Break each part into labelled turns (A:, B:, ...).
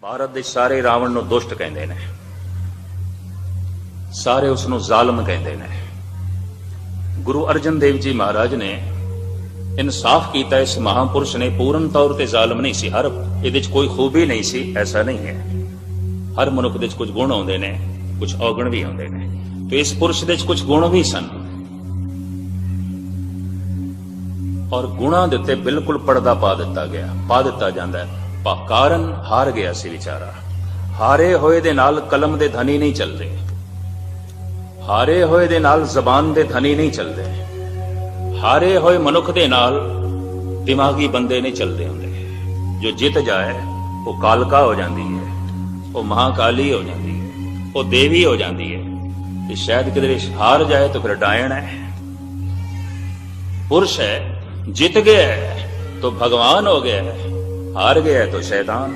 A: भारत ਦੇ ਸਾਰੇ ਰਾਵਣ ਨੂੰ ਦੁਸ਼ਟ ਕਹਿੰਦੇ ਨੇ, ਸਾਰੇ ਉਸ ਨੂੰ ਜ਼ਾਲਮ ਕਹਿੰਦੇ ਨੇ। ਗੁਰੂ ਅਰਜਨ ਦੇਵ ਜੀ ਮਹਾਰਾਜ ਨੇ ਇਨਸਾਫ ਕੀਤਾ। ਇਸ ਮਹਾਂਪੁਰਸ਼ ਨੇ ਪੂਰਨ ਤੌਰ ਤੇ ਜ਼ਾਲਮ ਨਹੀਂ ਸੀ, ਹਰ ਇਹਦੇ 'ਚ ਕੋਈ ਖੂਬੀ ਨਹੀਂ ਸੀ, ਐਸਾ ਨਹੀਂ ਹੈ। ਹਰ ਮਨੁੱਖ ਦੇ 'ਚ ਕੁਝ ਗੁਣ ਆਉਂਦੇ ਨੇ, ਕੁਝ ਔਗਣ ਵੀ ਆਉਂਦੇ ਨੇ, ਤੇ ਇਸ ਪੁਰਸ਼ ਦੇ 'ਚ ਕੁਝ ਗੁਣ ਵੀ ਸਨ। ਔਰ ਗੁਣਾਂ ਦੇ ਉੱਤੇ ਬਿਲਕੁਲ ਪਰਦਾ ਪਾ ਦਿੱਤਾ ਜਾਂਦਾ ਹੈ। ਕਾਰਨ ਹਾਰ ਗਿਆ ਸੀ ਵਿਚਾਰਾ। ਹਾਰੇ ਹੋਏ ਦੇ ਨਾਲ ਕਲਮ ਦੇ ਧਨੀ ਨਹੀਂ ਚੱਲਦੇ, ਹਾਰੇ ਹੋਏ ਦੇ ਨਾਲ ਜ਼ਬਾਨ ਦੇ ਧਨੀ ਨਹੀਂ ਚੱਲਦੇ, ਹਾਰੇ ਹੋਏ ਮਨੁੱਖ ਦੇ ਨਾਲ ਦਿਮਾਗੀ ਬੰਦੇ ਨਹੀਂ ਚੱਲਦੇ ਹੁੰਦੇ। ਜੋ ਜਿੱਤ ਜਾਏ ਉਹ ਕਾਲਕਾ ਹੋ ਜਾਂਦੀ ਹੈ, ਉਹ ਮਹਾਕਾਲੀ ਹੋ ਜਾਂਦੀ ਹੈ, ਉਹ ਦੇਵੀ ਹੋ ਜਾਂਦੀ ਹੈ। ਤੇ ਸ਼ਾਇਦ ਕਿਧਰੇ ਹਾਰ ਜਾਏ ਤਾਂ ਫਿਰ ਡਾਇਣ ਹੈ। पुरुष है, जीत गया है तो भगवान हो गया है, हार गया है तो शैतान।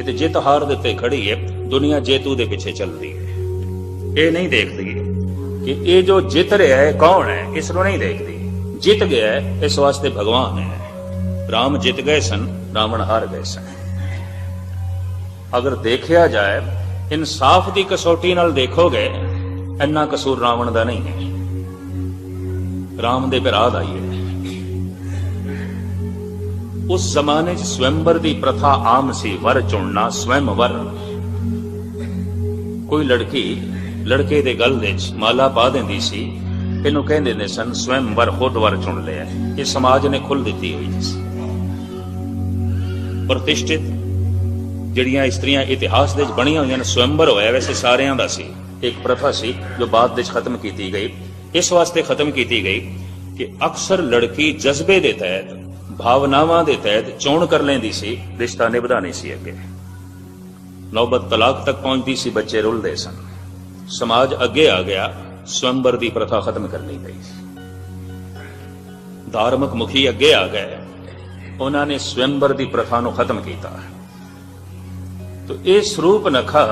A: ये जित हार देते खड़ी है दुनिया, जेतू दे पीछे चल रही है। ये नहीं देखती कि ये जो जित रहा है कौन है, इसको नहीं देखती। जीत गया है इस वास्ते भगवान है। राम जित गए सन, रावण हार गए सन। अगर देखा जाए इंसाफ की कसौटी नाल देखोगे, इन्ना कसूर रावण का नहीं है, राम दे भरा दा ही है। उस जमाने च स्वयंवर की प्रथा आम सी, वर चुनना, स्वयंवर। कोई लड़की लड़के दे गल दे माला पा देंदी सी, इनू कहंदे ने सन स्वयंवर, खुद वर चुन लिया। ये समाज ने खुल दी हुई सी। प्रतिष्ठित जिहड़ियां स्त्रियां इतिहास दे बणियां हुई ने, स्वयंवर होया वैसे सारियां दा सी। एक प्रथा सी जो बाद दे खत्म की गई। इस वास्ते खत्म की गई कि अक्सर लड़की जज्बे के तहत, भावनावां के तहत चोण कर लेंदी सी, रिश्ता निभदा नहीं सी। अगे नौबत तलाक तक पहुंचती सी, बच्चे रुलदे सन। समाज अगे आ गया, स्वयंवर की प्रथा खत्म कर ली गई। धार्मिक मुखी अगे आ गए, उन्होंने स्वयंवर की प्रथा को खत्म किया। तो यह स्वरूप नखा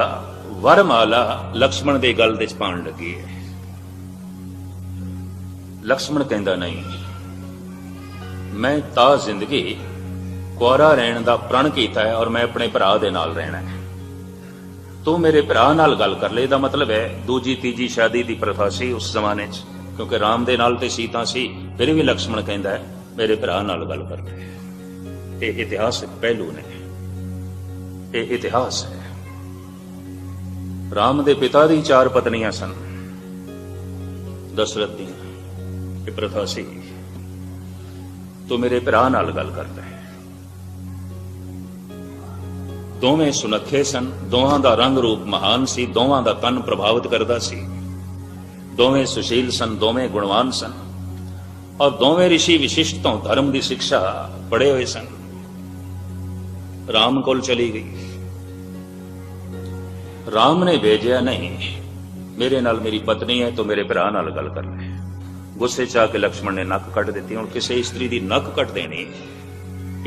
A: वरमाला लक्ष्मण के गल दे पाण लगी है। लक्ष्मण कहता नहीं, मैं ता जिंदगी कुआरा रहने का प्रण किया है और मैं अपने भरा दे नाल रहना है। तू मेरे भरा नाल गल कर ले। दा मतलब है दूजी तीजी शादी की प्रथा सी उस जमाने च, क्योंकि राम दे नाल ते सीता सी। फिर भी लक्ष्मण कहता है मेरे भरा नाल गल कर ले। ये इतिहासिक पहलू ने, ये इतिहास है। राम दे पिता दी 4 पत्नियां सन, दशरथ दी प्रथा सी। तो मेरे भरा नाल गल करता है। दोवें सुनखे सन, दोवां दा रंग रूप महान सी, दोवां दा तन प्रभावित करदा सी। दोवें सुशील सन, दोवें गुणवान सन, और दोवें ऋषि विशिष्ट तो धर्म की शिक्षा पढ़े हुए सन। राम कोल चली गई। राम ने भेजा नहीं, मेरे नाल मेरी पत्नी है तो मेरे भरा नाल गल कर ले। गुस्से च आके लक्ष्मण ने नक कट दी। हुण किसी स्त्री की नक कट देनी,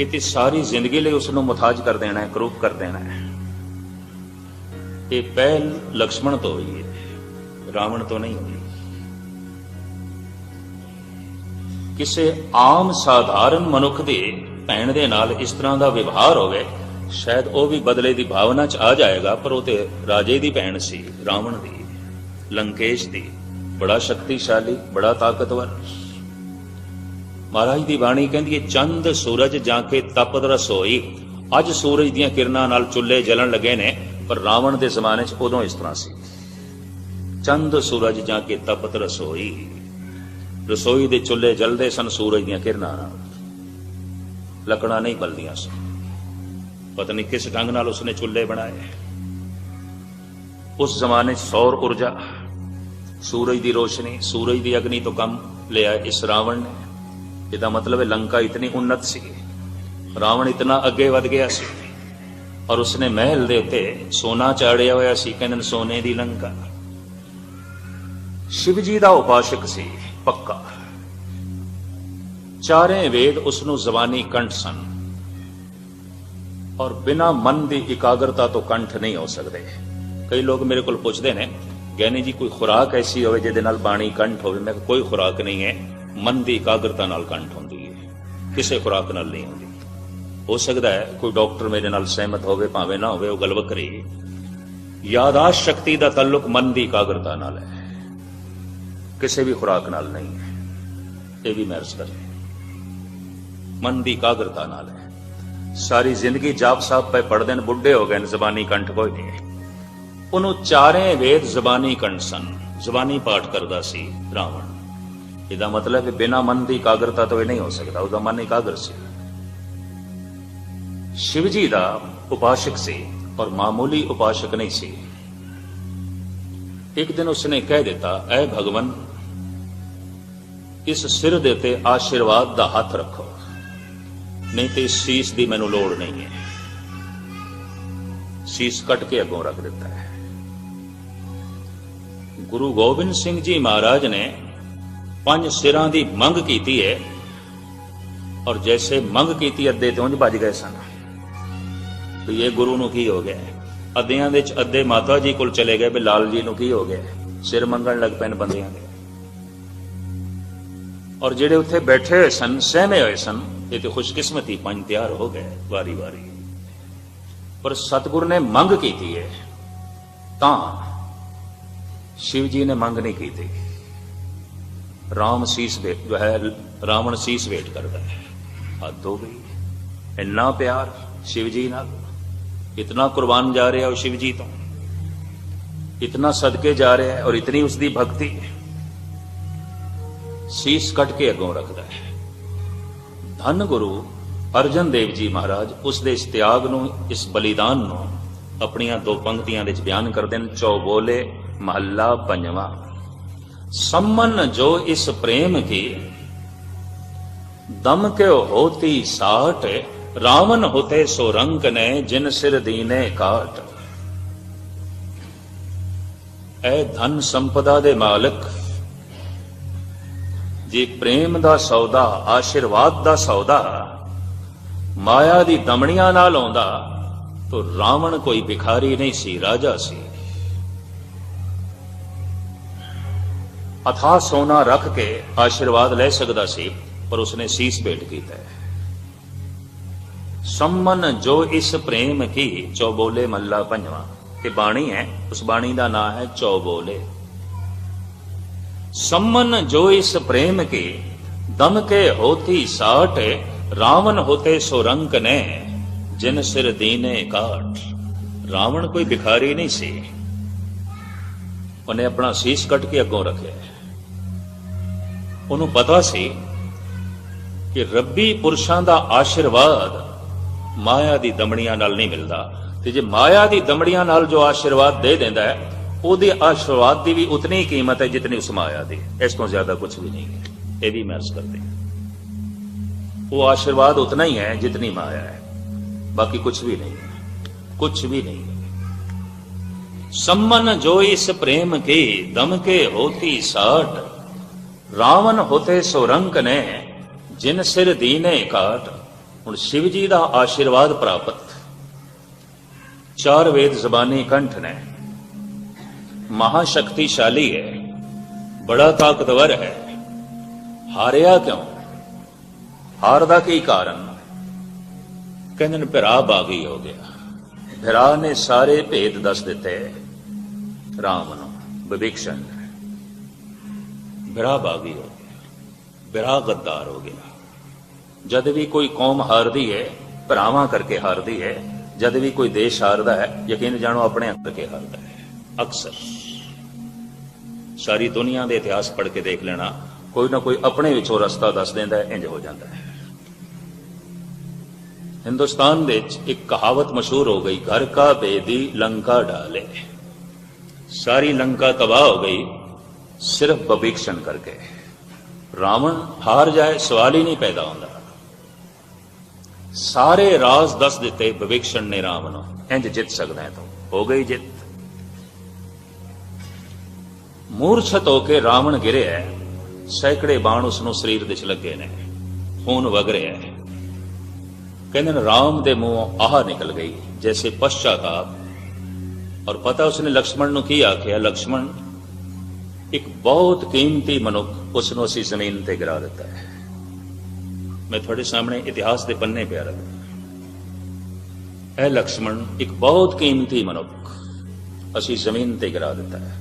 A: ये सारी जिंदगी लिए उसनों मुथाज कर देना है, करूप कर देना है। ये पहल लक्ष्मण तो हुई है, रावण तो नहीं हुई। किसी आम साधारण मनुख के भैन दे नाल इस तरह का व्यवहार होवे, शायद वह भी बदले की भावना च आ जाएगा। पर वो तो राजे की भैन सी, रावण की, लंकेश की, बड़ा शक्तिशाली, बड़ा ताकतवर। महाराज की बाणी कहती है, चंद सूरज जाके तपद रसोई। अज सूरज दियां किरणां नाल चुल्हे जलन लगे ने, पर रावण के जमाने च उदों इस तरह सी। चंद सूरज जाके तपद रसोई, रसोई दे चुल्हे जलदे सन सूरज दियां किरणां नाल, लकड़ां नहीं बलदियां सन। पता नहीं किस ढंग नाल उसने चुल्हे बनाए। उस जमाने सौर ऊर्जा, सूरज की रोशनी, सूरज की अग्नि तो कम लिया इस रावण ने। इसका मतलब है लंका इतनी उन्नत सी, रावण इतना अगे वध गया सी। और उसने महल दे उत्ते सोना चाड़िया होया सी, कहंदे सोने की लंका। शिव जी का उपासक सी पक्का। चारे वेद उसनों जबानी कंठ सन, और बिना मन की एकाग्रता तो कंठ नहीं हो सकते। कई लोग मेरे को पूछते हैं, गहनी जी कोई खुराक ऐसी हो जिहदे नाल बाणी कंठ होवे? मैं कोई खुराक नहीं है, मन की एकाग्रता नाल कंठ होंदी है, किसी खुराक नाल नहीं होंदी। हो सकता है कोई डॉक्टर मेरे नाल सहमत होवे भावें ना होवे, वो गल वखरी। यादाश्त शक्ति का ताल्लुक मन की एकाग्रता नाल है, किसी भी खुराक नाल नहीं है। ये भी महर्ज कर मन की एकाग्रता नाल है। सारी जिंदगी जाप साहब पे पढ़ते हैं, बुढ़े हो गए, जबानी कंठ कोई नहीं है। उन्होंने चारे वेद जबानी कंठ सन, जबानी पाठ करता सी रावण। इसका मतलब है बिना मन की एकाग्रता तो यह नहीं हो सकता, उसका मन एकाग्र से। शिव जी का उपासक से और मामूली उपासक नहीं सी। एक दिन उसने कह दिता, ऐ भगवन इस सिर दे ते आशीर्वाद का हाथ रखो, नहीं तो इस शीश की मैनू लोड़ नहीं है। शीश कट के अगों रख देता है। गुरु गोबिंद सिंह जी महाराज ने 5 सिरां की मंग की है, और जैसे मंग की अद्धे तो उंज भज गए सन। तो ये गुरु नूं की हो गया? अद्धियां दे अद्धे माता जी कोल चले गए, भी लाल जी नूं की हो गया? सिर मंगण लग पैन बंदियां दे। और जेड़े उत्थे बैठे हुए सन, सहमे हुए सन, ये तो खुशकिस्मती 5 तैयार हो गए वारी वारी। पर सतगुरु ने मंग की है, तां शिव जी ने मंग नहीं की थी। राम शीस वेट जो है, रावण शीस वेट करता है। हद हो गई। इन्ना प्यार शिव जी नाल, इतना कुर्बान जा रहा है शिव जी तो, इतना सदके जा रहा है, और इतनी उसकी भक्ति। शीस कट के अगों रखता है। धन गुरु अर्जन देव जी महाराज उसके इस त्याग नूं, इस बलिदान नूं अपनियां 2 पंक्तियां दे बयान करते हैं। चौबोले महला 5वां। सम्मन जो इस प्रेम की, दम के होती साठ, रावण होते सो रंक ने, जिन सिर दीने काट। ऐ धन संपदा दे मालिक, जी प्रेम दा सौदा, आशीर्वाद दा सौदा माया दी दमड़ियां नाल आउंदा, तो रावण कोई भिखारी नहीं सी, राजा सी। अथाह सोना रख के आशीर्वाद ले सकता सी, पर उसने शीस भेंट किया है। सम्मन जो इस प्रेम की, चौबोले महला 5वां। ये बाणी है, उस बाणी का नाम है चौबोले। सम्मन जो इस प्रेम की, दम के होती साठ, रावण होते सो रंक ने, जिन सिर दीने काट। रावण कोई भिखारी नहीं सी, उन्हें अपना शीश कट के अगों रखे। उन्होंने पता सी कि रब्बी पुरुषां दा आशीर्वाद माया दी दमड़ियां नाल नहीं मिलता। ते जे माया दी दमड़ियां नाल जो आशीर्वाद दे देंदा है, ਉਹਦੇ आशीर्वाद की भी उतनी ही कीमत है जितनी उस माया दी। इस तो ज्यादा कुछ भी नहीं है। ये भी महर्ज करते हैं। वो आशीर्वाद उतना ही है जितनी माया है, बाकी कुछ भी नहीं है, कुछ भी नहीं है। सम्मन जो इस प्रेम की, दम के होती साठ, रावण होते सो रंक ने, जिन सिर दीने काट। हुण शिव जी का आशीर्वाद प्राप्त, 4 वेद जबानी कंठ ने, महाशक्तिशाली है, बड़ा ताकतवर है। हारिया क्यों? हारदा की कारण? कहते भिरा बागी हो गया। भिरा ने सारे भेद दस दिते राम नूं, विभीषण। भिरा बागी हो गया, भिरा गद्दार हो गया। जद भी कोई कौम हारदी है, भरावां करके हारदी है। जद भी कोई देश हारदा है, यकीन जानो अपने करके हारदा है। अक्सर सारी दुनिया के इतिहास पढ़ के देख लेना, कोई ना कोई अपने विचों रस्ता दस देंदा है, इंज हो जाता है। हिंदुस्तान दे एक कहावत मशहूर हो गई, घर का बेदी लंका डाले। सारी लंका तबाह हो गई सिर्फ विभीषण करके। रावण हार जाए सवाल ही नहीं पैदा होता। सारे राज दस दिते विभीषण ने रावण, इंज जित सकता है। तो हो गई जित। मूर्छत होके रावण गिरे है, सैकड़े बाण उसनों शरीर विच लगे ने, खून वग रहा है। कहते राम दे मुंह आह निकल गई जैसे पश्चाताप। और पता उसने लक्ष्मण नूं की आख्या, लक्ष्मण एक बहुत कीमती मनुख उसनों असीं जमीन ते गिरा दिता है। मैं थोड़े सामने इतिहास के पन्ने पे रखदा। ਇਹ ਲਕਸ਼ਮਣ ਇੱਕ ਬਹੁਤ ਕੀਮਤੀ ਮਨੁੱਖ ਅਸੀਂ ਜ਼ਮੀਨ ਤੇ ਗਿਰਾ ਦਿੱਤਾ ਹੈ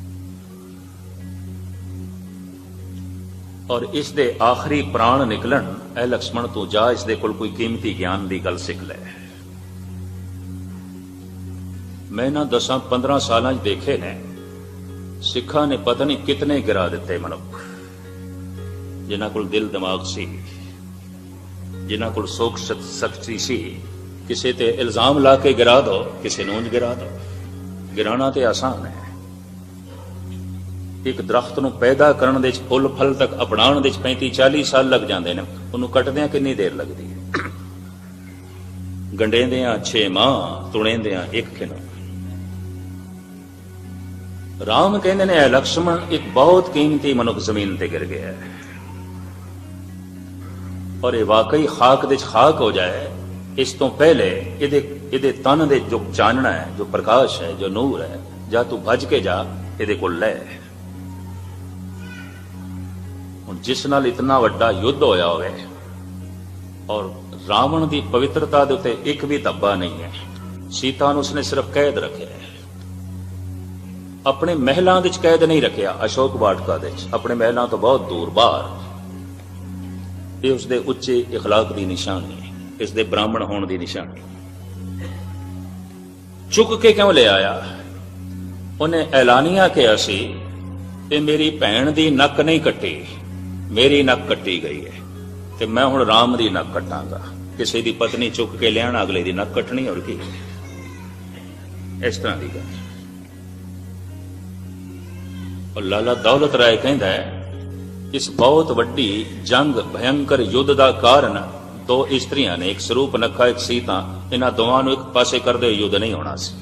A: ਔਰ ਇਸ ਦੇ ਆਖਰੀ ਪ੍ਰਾਣ ਨਿਕਲਣ ਇਹ ਲਕਸ਼ਮਣ ਤੂੰ ਜਾ, ਇਸ ਦੇ ਕੋਲ ਕੋਈ ਕੀਮਤੀ ਗਿਆਨ ਦੀ ਗੱਲ ਸਿੱਖ ਲੈ। ਮੈਂ ਇਹਨਾਂ 10-15 ਸਾਲਾਂ 'ਚ ਦੇਖੇ ਨੇ ਸਿੱਖਾਂ ਨੇ ਪਤਾ ਨਹੀਂ ਕਿਤਨੇ ਗਿਰਾ ਦਿੱਤੇ ਮਨੁੱਖ, ਜਿਨ੍ਹਾਂ ਕੋਲ ਦਿਲ ਦਿਮਾਗ ਸੀ, ਜਿਨ੍ਹਾਂ ਕੋਲ ਸੋਖ ਸ਼ਕਤੀ ਸੀ। ਕਿਸੇ ਤੇ ਇਲਜ਼ਾਮ ਲਾ ਕੇ ਗਿਰਾ ਦੋ, ਕਿਸੇ ਨੂੰ ਗਿਰਾ ਦੋ। ਗਿਰਾਣਾ ਤੇ ਆਸਾਨ ਹੈ। ਇੱਕ ਦਰਖਤ ਨੂੰ ਪੈਦਾ ਕਰਨ ਦੇ ਵਿੱਚ, ਫੁੱਲ ਫਲ ਤੱਕ ਅਪਣਾਉਣ ਦੇ ਵਿੱਚ 35-40 ਸਾਲ ਲੱਗ ਜਾਂਦੇ ਨੇ, ਉਹਨੂੰ ਕੱਟਦਿਆਂ ਕਿੰਨੀ ਦੇਰ ਲੱਗਦੀ ਹੈ? ਗੰਢੇਂਦਿਆਂ 6 ਮਾਹ, ਤੁਣੇਂਦਿਆਂ 1 ਖਿਣ। ਰਾਮ ਕਹਿੰਦੇ ਨੇ ਇਹ ਲਕਸ਼ਮਣ ਇੱਕ ਬਹੁਤ ਕੀਮਤੀ ਮਨੁੱਖ ਜ਼ਮੀਨ ਤੇ ਗਿਰ ਗਿਆ ਹੈ ਔਰ ਇਹ ਵਾਕਈ ਖਾਕ ਦੇ ਖਾਕ ਹੋ ਜਾਏ, ਇਸ ਤੋਂ ਪਹਿਲੇ ਇਹਦੇ ਤਨ ਦੇ ਜੋ ਚਾਨਣਾ ਹੈ, ਜੋ ਪ੍ਰਕਾਸ਼ ਹੈ, ਜੋ ਨੂਰ ਹੈ, ਜਾਂ ਤੂੰ ਭੱਜ ਕੇ ਜਾ ਇਹਦੇ ਕੋਲ ਲੈ। ਹੁਣ ਜਿਸ ਨਾਲ ਇਤਨਾ ਵੱਡਾ ਯੁੱਧ ਹੋਇਆ ਹੋਵੇ ਔਰ ਰਾਵਣ ਦੀ ਪਵਿੱਤਰਤਾ ਦੇ ਉੱਤੇ ਇੱਕ ਵੀ ਧੱਬਾ ਨਹੀਂ ਹੈ। ਸੀਤਾ ਨੂੰ ਉਸਨੇ ਸਿਰਫ ਕੈਦ ਰੱਖਿਆ ਹੈ, ਆਪਣੇ ਮਹਿਲਾਂ ਵਿੱਚ ਕੈਦ ਨਹੀਂ ਰੱਖਿਆ, ਅਸ਼ੋਕ ਵਾਟਕਾ ਦੇ ਵਿੱਚ, ਆਪਣੇ ਮਹਿਲਾਂ ਤੋਂ ਬਹੁਤ ਦੂਰ ਬਾਹਰ। ਇਹ ਉਸਦੇ ਉੱਚੇ ਇਖਲਾਕ ਦੀ ਨਿਸ਼ਾਨੀ ਹੈ, ਇਸ ਦੇ ਬ੍ਰਾਹਮਣ ਹੋਣ ਦੀ ਨਿਸ਼ਾਨੀ। ਚੁੱਕ ਕੇ ਕਿਉਂ ਲੈ ਆਇਆ? ਉਹਨੇ ਐਲਾਨੀਆ ਕਿਹਾ ਸੀ ਤੇ ਮੇਰੀ ਭੈਣ ਦੀ ਨੱਕ ਨਹੀਂ ਕੱਟੀ, ਮੇਰੀ ਨੱਕ ਕੱਟੀ ਗਈ ਹੈ ਤੇ ਮੈਂ ਹੁਣ ਰਾਮ ਦੀ ਨੱਕ ਕੱਟਾਂਗਾ। ਕਿਸੇ ਦੀ ਪਤਨੀ ਚੁੱਕ ਕੇ ਲਿਆਣਾ, ਅਗਲੇ ਦੀ ਨੱਕ ਕੱਟਣੀ, ਹੋਰ ਕੀ? ਇਸ ਤਰ੍ਹਾਂ ਦੀ ਗੱਲ। ਔਰ ਲਾਲਾ ਦੌਲਤ ਰਾਏ ਕਹਿੰਦਾ ਹੈ ਇਸ ਬਹੁਤ ਵੱਡੀ ਜੰਗ, ਭਯੰਕਰ ਯੁੱਧ ਦਾ ਕਾਰਨ 2 ਇਸਤਰੀਆਂ ਨੇ, ਇੱਕ ਸਰੂਪ ਨੱਖਾ, ਇੱਕ ਸੀਤਾ। ਇਹਨਾਂ ਦੋਵਾਂ ਨੂੰ ਇੱਕ ਪਾਸੇ ਕਰਦੇ ਯੁੱਧ ਨਹੀਂ ਹੋਣਾ ਸੀ,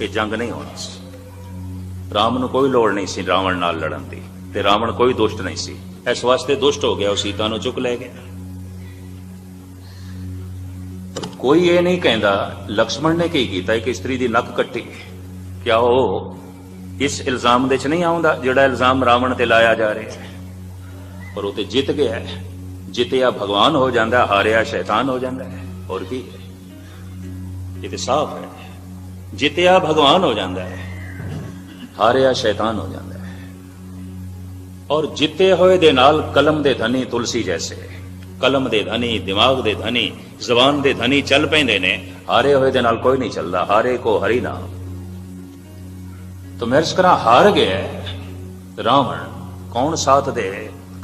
A: ਇਹ ਜੰਗ ਨਹੀਂ ਹੋਣਾ ਸੀ। ਰਾਮ ਨੂੰ ਕੋਈ ਲੋੜ ਨਹੀਂ ਸੀ ਰਾਵਣ ਨਾਲ ਲੜਨ ਦੀ, ਤੇ ਰਾਵਣ ਕੋਈ ਦੁਸ਼ਟ ਨਹੀਂ ਸੀ, ਇਸ ਵਾਸਤੇ ਦੁਸ਼ਟ ਹੋ ਗਿਆ, ਉਹ ਸੀਤਾ ਨੂੰ ਚੁੱਕ ਲੈ ਗਿਆ। ਕੋਈ ਇਹ ਨਹੀਂ ਕਹਿੰਦਾ ਲਕਸ਼ਮਣ ਨੇ ਕੀ ਕੀਤਾ, ਇੱਕ ਇਸਤਰੀ ਦੀ ਨੱਕ ਕੱਟੀ। ਕਿਆ ਉਹ ਇਸ ਇਲਜ਼ਾਮ ਦੇ ਚ ਨਹੀਂ ਆਉਂਦਾ ਜਿਹੜਾ ਇਲਜ਼ਾਮ ਰਾਵਣ ਤੇ ਲਾਇਆ ਜਾ ਰਿਹਾ ਹੈ? ਪਰ ਉਹ ਤੇ ਜਿੱਤ ਗਿਆ ਹੈ। ਜਿੱਤਿਆ ਭਗਵਾਨ ਹੋ ਜਾਂਦਾ, ਹਾਰਿਆ ਸ਼ੈਤਾਨ ਹੋ ਜਾਂਦਾ ਹੈ, ਹੋਰ ਕੀ ਹੈ? ਇਹ ਤੇ ਸਾਫ਼ ਹੈ। ਜਿੱਤਿਆ ਭਗਵਾਨ ਹੋ ਜਾਂਦਾ ਹੈ, ਹਾਰਿਆ ਸ਼ੈਤਾਨ ਹੋ ਜਾਂਦਾ ਹੈ। ਔਰ ਜਿੱਤੇ ਹੋਏ ਦੇ ਨਾਲ ਕਲਮ ਦੇ ਧਨੀ ਤੁਲਸੀ ਜੈਸੇ, ਕਲਮ ਦੇ ਧਨੀ, ਦਿਮਾਗ ਦੇ ਧਨੀ, ਜ਼ਬਾਨ ਦੇ ਧਨੀ ਚੱਲ ਪੈਂਦੇ ਨੇ। ਹਾਰੇ ਹੋਏ ਦੇ ਨਾਲ ਕੋਈ ਨਹੀਂ ਚੱਲਦਾ। ਹਾਰੇ ਕੋ ਹਰੀ ਨਾਮ। तो मैं अर्ज करा, हार गया रावण, कौन साथ दे?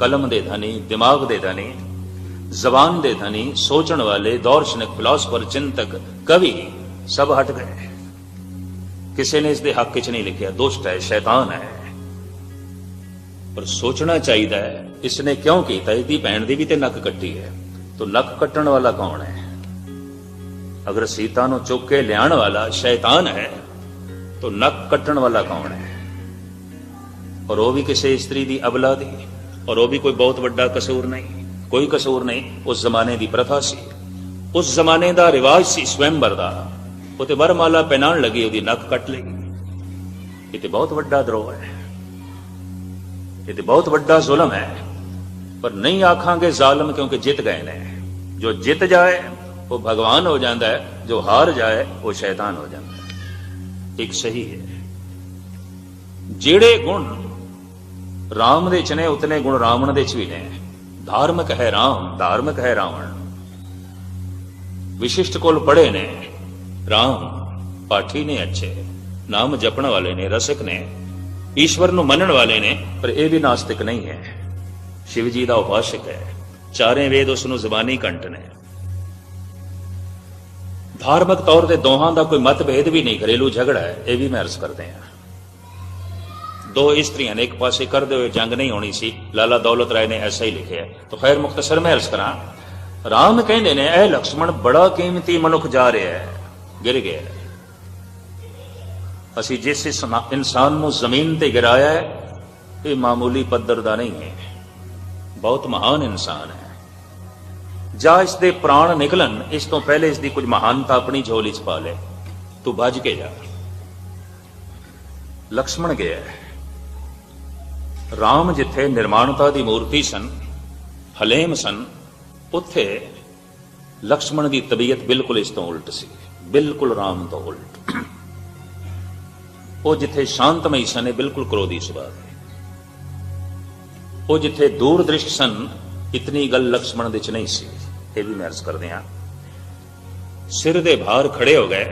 A: कलम दे धनी, दिमाग दे धनी, जबान दे धनी, सोचण वाले, दार्शनिक, फिलोसफर, चिंतक, कवि सब हट गए। किसी ने इसके हक च नहीं लिखा दुष्ट है, शैतान है। पर सोचना चाहिए इसने क्यों किया? इसकी भैन की भी तो नक कट्टी है, तो नक कट्टण वाला कौन है? अगर सीता नूं चुक के लियाण वाला शैतान है तो नक कट्टण वाला कौन है? और वो भी किसी स्त्री की अबला दी, और वो भी कोई बहुत बड़ा कसूर नहीं, कोई कसूर नहीं। उस जमाने की प्रथा सी, उस जमाने का रिवाज सी स्वयंवर का। वो तो वरमाला पहनाण लगी, उसकी नक कट लेगी। ये तो बहुत बड़ा द्रोह है, ये तो बहुत बड़ा जुल्म है। पर नहीं आखांगे जालिम, क्योंकि जित गए ने। जो जित जाए वो भगवान हो जाता है, जो हार जाए वो शैतान हो जाता है। एक सही है। जेड़े गुण राम दे च ने उतने गुण रावण दे च भी ने। धार्मिक है राम, धार्मिक है रावण। विशिष्ट कोल पढ़े ने राम, पाठी ने अच्छे, नाम जपण वाले ने, रसिक ने, ईश्वर नूं मनण वाले ने, पर यह भी नास्तिक नहीं है। शिव जी का उपासक है, चारे वेद उसनूं जबानी कंठ ने। धार्मिक तौर पर दोहां का कोई मतभेद भी नहीं, घरेलू झगड़ा है, यह भी मैं अर्ज करते हैं। 2 इस्त्रियां ने एक पासे करते हुए जंग नहीं होनी सी, लाला दौलत राय ने ऐसा ही लिखे है। तो खैर मुख्तसर मैं अर्ज करा, राम कहते ने ए लक्ष्मण बड़ा कीमती मनुख जा रहा है, गिर गया है। असी जिस इंसान को जमीन ते गिराया है, ये मामूली पद्धर का नहीं है, बहुत महान इंसान है। जा इसके प्राण निकलन, इस तो पहले इसकी कुछ महानता अपनी झोली च पा ले, तू भज के जा। लक्ष्मण गया, राम जिथे निर्माणता की मूर्ति सन, हलेम सन, उत्थे लक्ष्मण की तबीयत बिल्कुल इस तो उल्ट सी, बिल्कुल राम तो उल्ट। वो जिथे शांतमई सन बिल्कुल क्रोधी सुभाव है। वो जिथे दूरदृष्ट सन इतनी गल लक्ष्मण दे च नहीं सी। ये भी मैं अर्ज कर दिया। सिर दे भार खड़े हो गए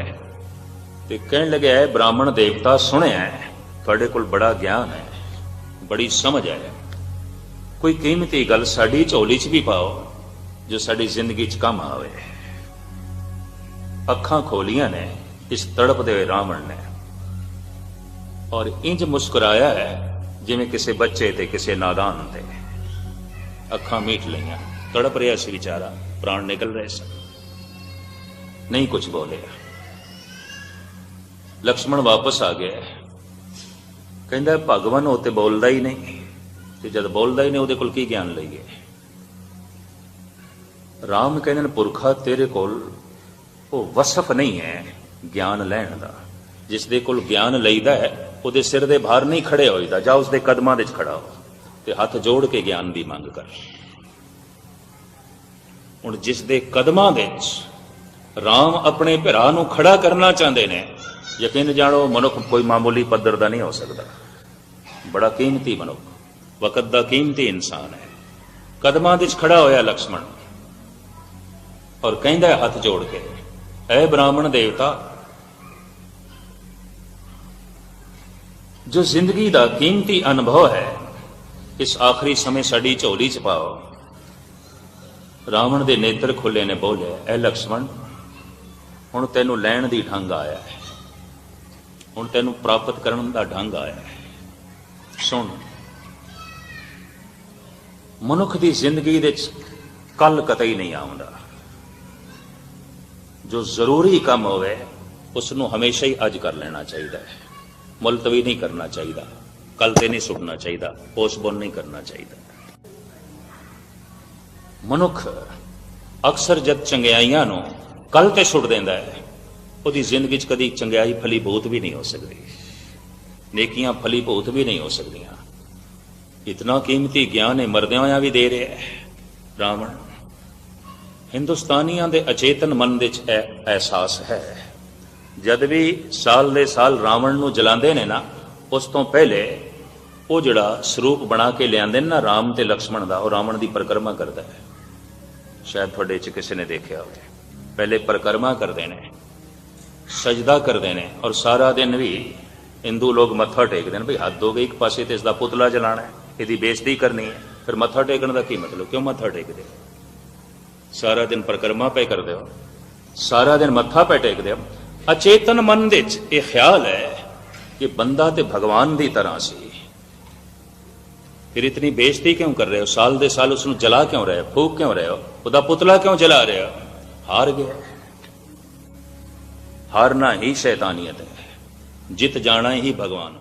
A: ते कहन लगे है ब्राह्मण देवता सुने तुहाडे कोल बड़ा ज्ञान है, बड़ी समझ है, कोई कीमती गल साडी झोली च भी पाओ जो साडी जिंदगी च काम आवे। अखां खोलियां ने इस तड़प दे रावण ने और इंज मुस्कुराया है जिवें किसी बच्चे ते किसी नादान ते। अखां मीट लईयां, तड़प रहा सी बेचारा, प्राण निकल रहे सन, नहीं कुछ बोले। लक्ष्मण वापस आ गया, कहंदा भगवान वो तो बोलता ही नहीं, ते जद बोलता ही नहीं उहदे कोल की ज्ञान लईए। राम कहंदे पुरखा तेरे कोल वो वसफ नहीं है ज्ञान लैण दा। जिस दे कोल ज्ञान लईदा है उहदे सिर दे भार नहीं खड़े होईदा, जा उसदे कदमां दे खड़ा हो ते हथ जोड़ के ज्ञान दी मंग कर। हुण जिस दे कदमां दे राम अपने भरा नूं खड़ा करना चाहते ने, यकीन जानो मनुख कोई मामूली पद्धर दा नहीं हो सकता, बड़ा कीमती मनुख, वकत दा कीमती इंसान है। कदमां दे खड़ा होया लक्ष्मण और कहंदा हथ जोड़ के, ऐ ब्राह्मण देवता, जो जिंदगी का कीमती अनुभव है इस आखिरी समय साड़ी झोली च पाओ। रावण के नेत्र खुले ने बोले, ऐ लक्ष्मण हुण तैनूं लैण दी ढंग आया है, हुण तैनूं प्राप्त करन दा ढंग आया है। सुन, मनुख की जिंदगी दे कल कतई नहीं आउंदा। जो जरूरी काम होवे उसनूं हमेशा ही अज कर लेना चाहिए है, मुलतवी नहीं करना चाहिए, कल ते नहीं सुटना चाहिए, पोस्टपोन नहीं करना चाहिए। मनुख अक्सर जब चंगियाइयां नूं कल ते सुट देंदा है, उहदी जिंदगी च कदी चंगियाई फलीभूत भी नहीं हो सकती, नेकियां फलीभूत भी नहीं हो सकदियां। इतना कीमती ज्ञान है मरदियां होइयां भी दे रहा है रावण। हिंदुस्तानियों के अचेतन मन दे एहसास है, जद भी साल दे साल रावण नूं जलांदे ने ना, उस तो पहले वो जिहड़ा स्वरूप बना के लियादे ना राम ते लक्ष्मण दा, वो रावण की परिक्रमा करता है। शायद थोड़े च किसी ने देखा हो, पहले परिक्रमा करते हैं, सजदा करते हैं, और सारा दिन भी हिंदू लोग मत्था टेकते हैं। भाई हद हो गई, एक पासे तो इसका पुतला जलाना है, इसकी बेइज्जती करनी है, फिर मत्था टेकने का की मतलब, क्यों मत्था टेकते हो? सारा दिन परिक्रमा पे कर दो, सारा दिन मत्था पे टेक दो। अचेतन मन दे ये ख्याल है कि बंदा ते भगवान की तरह सी, फिर इतनी बेइज्जती क्यों कर रहे हो? साल दे साल उसनूं जला क्यों रहे हो, फूक क्यों रहे हो, उसका पुतला क्यों जला रहे हो? हार गया। हारना ही शैतानियत है, जित जाना ही भगवान।